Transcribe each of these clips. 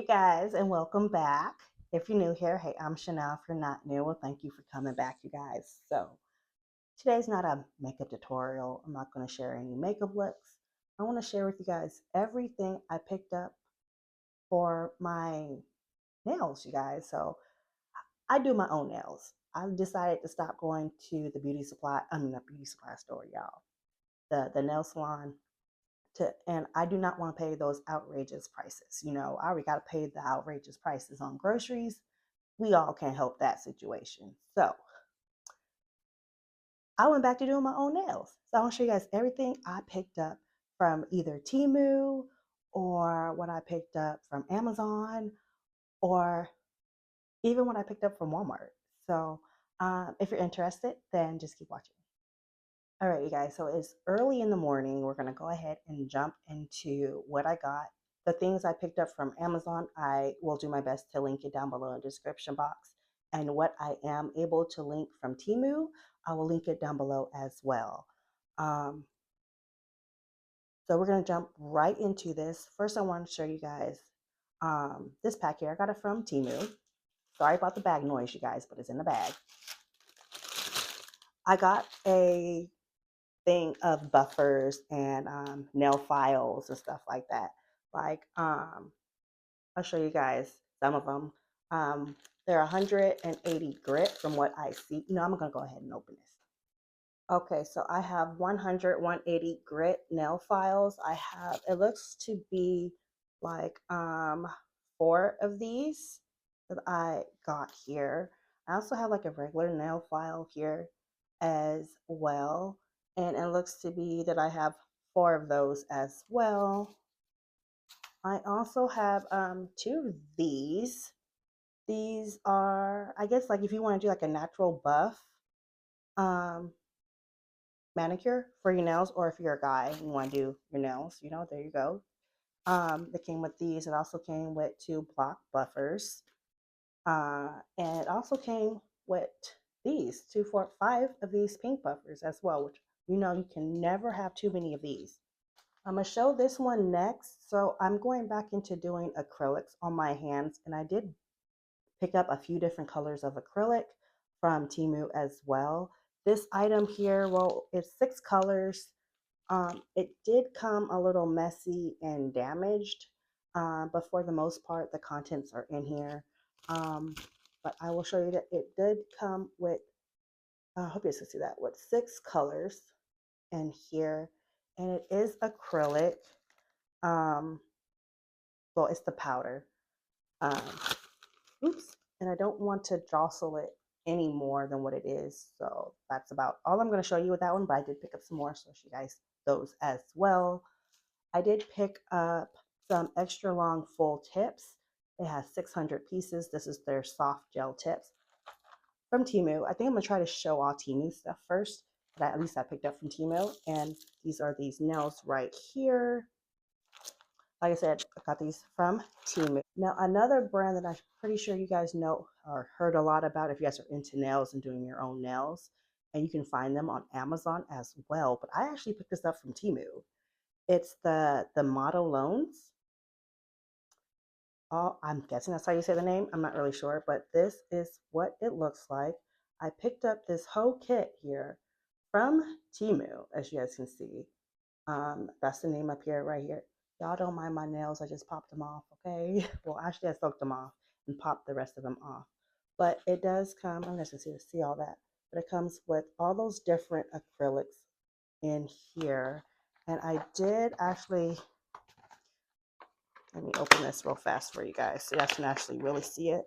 you guys, and welcome back. If you're new here, hey, I'm Chanel. If you're not new, well, thank you for coming back, you guys. So, today's not a makeup tutorial. I'm not going to share any makeup looks. I want to share with you guys everything I picked up for my nails, you guys. So, I do my own nails. I decided to stop going to the the beauty supply store, y'all. The nail salon and I do not want to pay those outrageous prices. I already got to pay the outrageous prices on groceries. We all can't help that situation. So I went back to doing my own nails. So I want to show you guys everything I picked up from either Temu or what I picked up from Amazon or even what I picked up from Walmart. So if you're interested, then just keep watching. All right, you guys, so it's early in the morning. We're going to go ahead and jump into what I got. The things I picked up from Amazon, I will do my best to link it down below in the description box. And what I am able to link from Temu, I will link it down below as well. So we're going to jump right into this. First, I want to show you guys this pack here. I got it from Temu. Sorry about the bag noise, you guys, but it's in the bag. I got a thing of buffers and nail files and stuff like that. Like, I'll show you guys some of them. They're 180 grit from what I see. I'm going to go ahead and open this. Okay, so I have 100, 180 grit nail files. It looks to be like 4 of these that I got here. I also have like a regular nail file here as well. And it looks to be that I have 4 of those as well. I also have 2 of these. These are, I guess, like if you want to do like a natural buff um, manicure for your nails, or if you're a guy and you want to do your nails, there you go. They came with these. It also came with 2 block buffers. And it also came with these 2, 4, 5 of these pink buffers as well, which you can never have too many of these. I'm going to show this one next. So I'm going back into doing acrylics on my hands, and I did pick up a few different colors of acrylic from Temu as well. This item here, well, it's 6 colors. It did come a little messy and damaged, but for the most part, the contents are in here. But I will show you that it did come with, I hope you guys can see that, with 6 colors in here, and it is acrylic. Well, it's the powder. Um, oops, and I don't want to jostle it any more than what it is. So that's about all I'm going to show you with that one, but I did pick up some more, so I'll show you guys those as well. I did pick up some extra long full tips. It has 600 pieces. This is their soft gel tips from Temu. I think I'm going to try to show all Temu stuff first, but at least I picked up from Temu. And these are these nails right here. Like I said, I got these from Temu. Now, another brand that I'm pretty sure you guys know or heard a lot about if you guys are into nails and doing your own nails, and you can find them on Amazon as well. But I actually picked this up from Temu. It's the Model Loans. Oh, I'm guessing that's how you say the name. I'm not really sure, but this is what it looks like. I picked up this whole kit here from Temu, as you guys can see. That's the name up here, right here. Y'all don't mind my nails. I just popped them off, okay? Well, actually, I soaked them off and popped the rest of them off. But it does come, I'm just going to see all that. But it comes with all those different acrylics in here. And I did actually, let me open this real fast for you guys so you guys can actually really see it.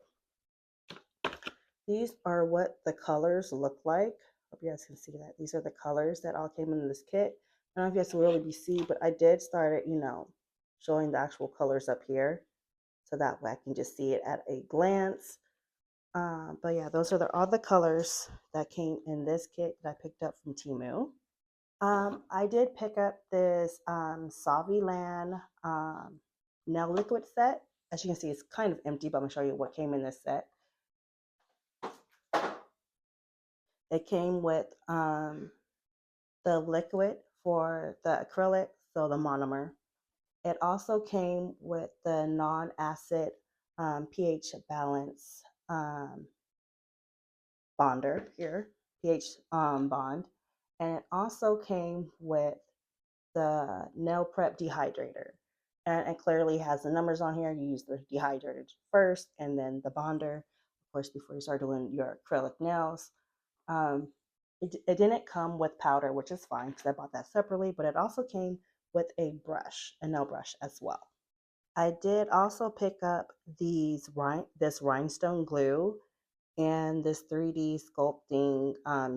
These are what the colors look like. Hope you guys can see that. These are the colors that all came in this kit. I don't know if you guys can really see, but I did start it, showing the actual colors up here. So that way I can just see it at a glance. But yeah, those are all the colors that came in this kit that I picked up from Temu. I did pick up this Savilan nail liquid set. As you can see, it's kind of empty, but I'm going to show you what came in this set. It came with the liquid for the acrylic, so the monomer. It also came with the non-acid pH balance bonder here, pH bond. And it also came with the nail prep dehydrator. And it clearly has the numbers on here. You use the dehydrator first and then the bonder, of course, before you start doing your acrylic nails. Um, it didn't come with powder, which is fine because I bought that separately, but it also came with a brush, a nail brush as well. I did also pick up this rhinestone glue and this 3D sculpting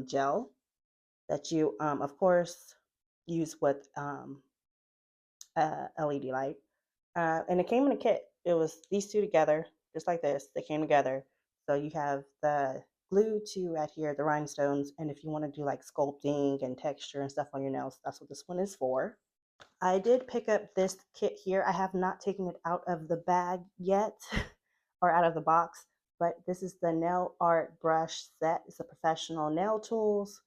gel that you, of course, use with LED light. And it came in a kit. It was these two together, just like this. They came together. So you have the glue to adhere the rhinestones, and if you want to do like sculpting and texture and stuff on your nails, that's what this one is for. I did pick up this kit here. I have not taken it out of the bag yet or out of the box, but this is the nail art brush set. It's a professional nail tools.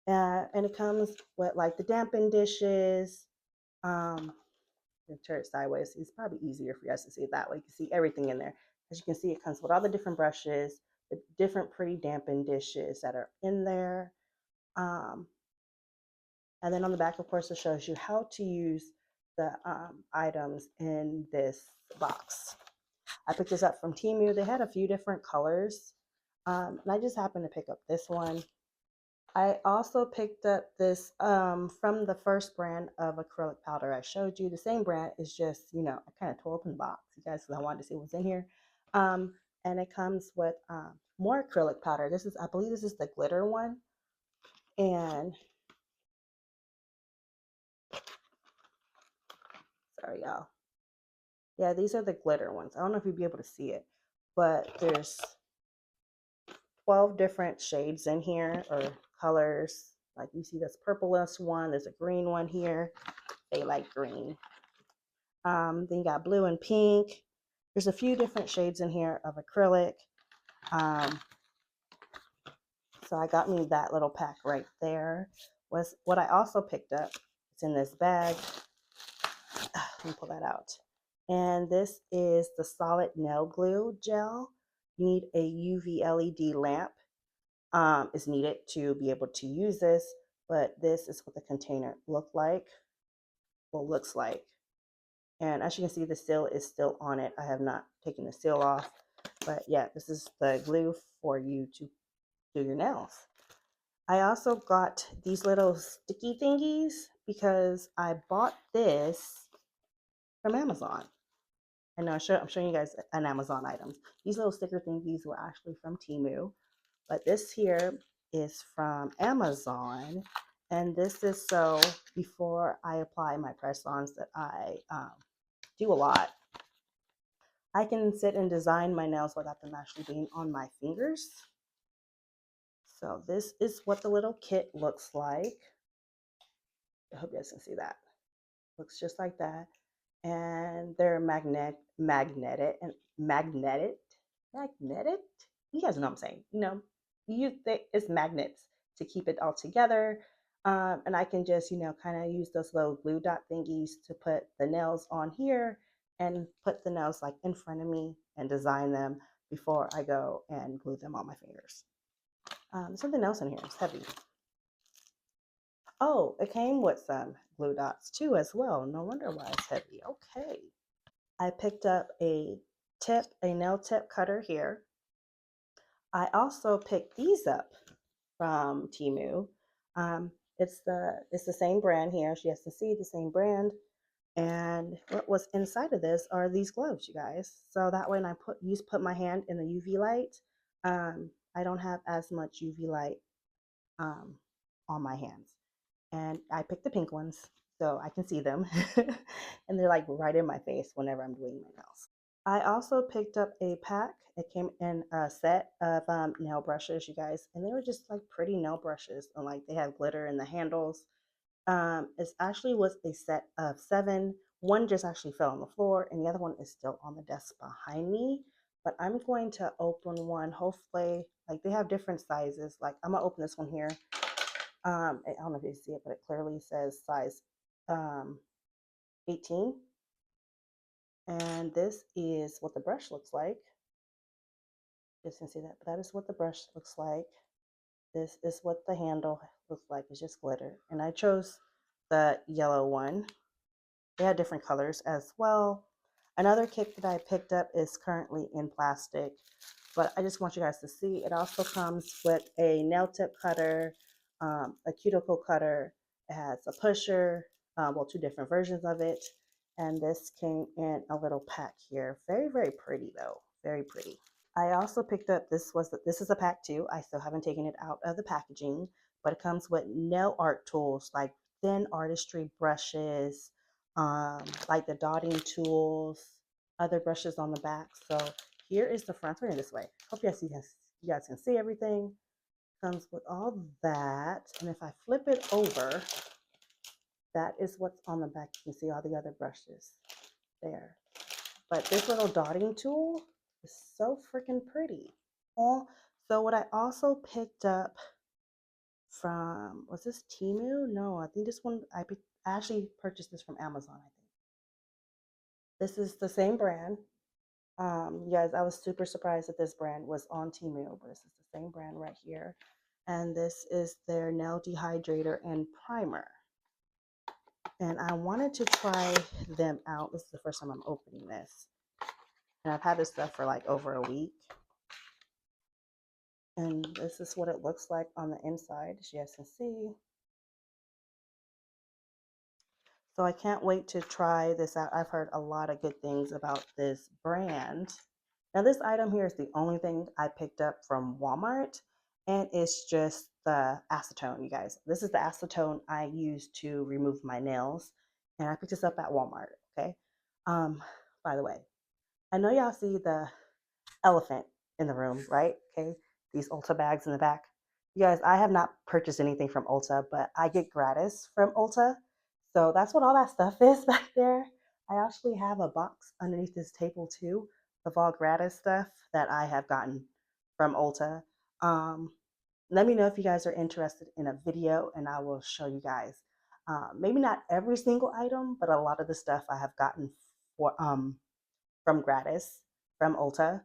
And it comes with like the dampen dishes. Turn it sideways. It's probably easier for you guys to see it that way. You can see everything in there. As you can see, it comes with all the different brushes, the different pretty dampen dishes that are in there. And then on the back, of course, it shows you how to use the items in this box. I picked this up from Temu. They had a few different colors, and I just happened to pick up this one. I also picked up this from the first brand of acrylic powder I showed you. The same brand is just, I kind of tore open the box, you guys, because I wanted to see what's in here. And it comes with more acrylic powder. I believe this is the glitter one. And sorry, y'all. Yeah, these are the glitter ones. I don't know if you'd be able to see it, but there's 12 different shades in here or colors. Like you see this purplish one, there's a green one here. They like green. Then you got blue and pink. There's a few different shades in here of acrylic. So I got me that little pack right there. Was what I also picked up. It's in this bag. Let me pull that out. And this is the solid nail glue gel. You need a UV LED lamp. Is needed to be able to use this, but this is what the container looks like. And as you can see, the seal is still on it. I have not taken the seal off, but yeah, this is the glue for you to do your nails. I also got these little sticky thingies because I bought this from Amazon. I know I'm showing you guys an Amazon item. These little sticker thingies were actually from Temu, but this here is from Amazon. And this is so before I apply my press-ons that I do a lot, I can sit and design my nails without them actually being on my fingers. So this is what the little kit looks like. I hope you guys can see that. Looks just like that. And they're magnetic. You guys know what I'm saying. It's magnets to keep it all together. And I can just, kind of use those little glue dot thingies to put the nails on here and put the nails like in front of me and design them before I go and glue them on my fingers. There's something else in here. It's heavy. Oh, it came with some glue dots too as well. No wonder why it's heavy. Okay. I picked up a nail tip cutter here. I also picked these up from Temu. It's the same brand here. She has to see the same brand. And what was inside of this are these gloves, you guys. So that when I put my hand in the UV light, I don't have as much UV light on my hands. And I picked the pink ones so I can see them. And they're like right in my face whenever I'm doing my nails. I also picked up a pack. It came in a set of nail brushes, you guys, and they were just like pretty nail brushes, and like they have glitter in the handles. It actually was a set of 7. One just actually fell on the floor, and the other one is still on the desk behind me. But I'm going to open one. Hopefully, like they have different sizes. Like I'm gonna open this one here. I don't know if you see it, but it clearly says size 18. And this is what the brush looks like. You can see that, but that is what the brush looks like. This is what the handle looks like. It's just glitter. And I chose the yellow one. They had different colors as well. Another kit that I picked up is currently in plastic, but I just want you guys to see. It also comes with a nail tip cutter, a cuticle cutter. It has a pusher, well, two different versions of it. And this came in a little pack here. Very, very pretty though. Very pretty. I also picked up, this is a pack too. I still haven't taken it out of the packaging, but it comes with nail art tools like thin artistry brushes, like the dotting tools, other brushes on the back. So here is the front. Turn it this way. Hope you guys can see everything. Comes with all that. And if I flip it over, that is what's on the back. You can see all the other brushes there. But this little dotting tool is so freaking pretty. Oh, so what I also picked up from, was this Temu? No, I think this one, I actually purchased this from Amazon, I think. This is the same brand. You guys, I was super surprised that this brand was on Temu, but this is the same brand right here. And this is their nail dehydrator and primer. And I wanted to try them out. This is the first time I'm opening this. And I've had this stuff for like over a week. And this is what it looks like on the inside, as you guys can see. So I can't wait to try this out. I've heard a lot of good things about this brand. Now this item here is the only thing I picked up from Walmart, and it's just the acetone, you guys. This is the acetone I use to remove my nails, and I picked this up at Walmart, okay? By the way, I know y'all see the elephant in the room, right? Okay, these Ulta bags in the back. You guys, I have not purchased anything from Ulta, but I get gratis from Ulta. So that's what all that stuff is back there. I actually have a box underneath this table too of all gratis stuff that I have gotten from Ulta. Um, Let me know if you guys are interested in a video and I will show you guys. Maybe not every single item, but a lot of the stuff I have gotten for, from gratis from Ulta.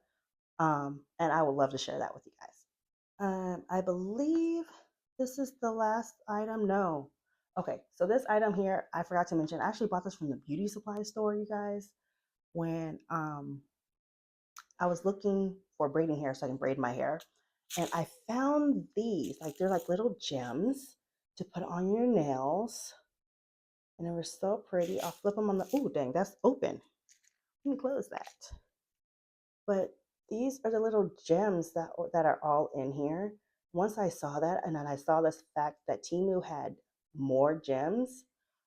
And I would love to share that with you guys. I believe this is the last item. No. Okay, so this item here, I forgot to mention, I actually bought this from the beauty supply store, you guys, when I was looking for braiding hair so I can braid my hair. And I found these, like they're like little gems to put on your nails. And they were so pretty. I'll flip them on the, oh dang, that's open. Let me close that. But these are the little gems that are all in here. Once I saw that, and then I saw this fact that Temu had more gems,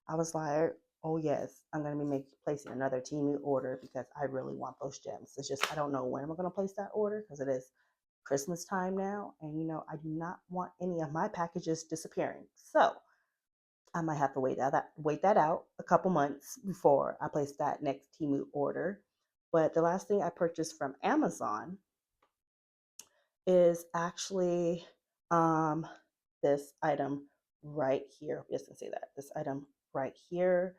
I was like, oh yes, I'm gonna be placing another Temu order because I really want those gems. It's just I don't know when I'm gonna place that order because it is Christmas time now, and you know I do not want any of my packages disappearing. So I might have to wait that out a couple months before I place that next Temu order. But the last thing I purchased from Amazon is actually um, this item right here. You can see that. This item right here.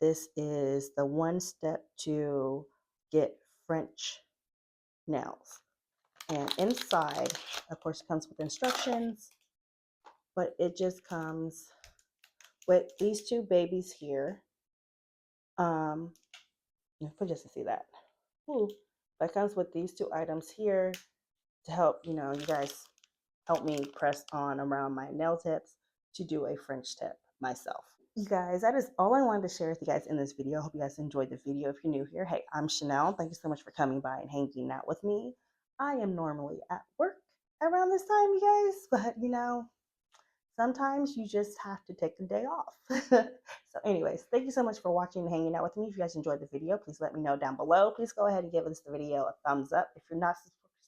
This is the one step to get French nails. And inside, of course, it comes with instructions, but it just comes with these two babies here. Just to see that. Ooh, that comes with these two items here to help, you know, you guys help me press on around my nail tips to do a French tip myself. You guys, that is all I wanted to share with you guys in this video. I hope you guys enjoyed the video. If you're new here, hey, I'm Chanel. Thank you so much for coming by and hanging out with me. I am normally at work around this time, you guys, but you know, sometimes you just have to take the day off. So anyways, thank you so much for watching and hanging out with me. If you guys enjoyed the video, please let me know down below. Please go ahead and give this video a thumbs up. If you're not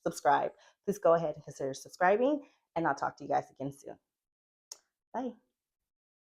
subscribed, please go ahead and consider subscribing, and I'll talk to you guys again soon. Bye.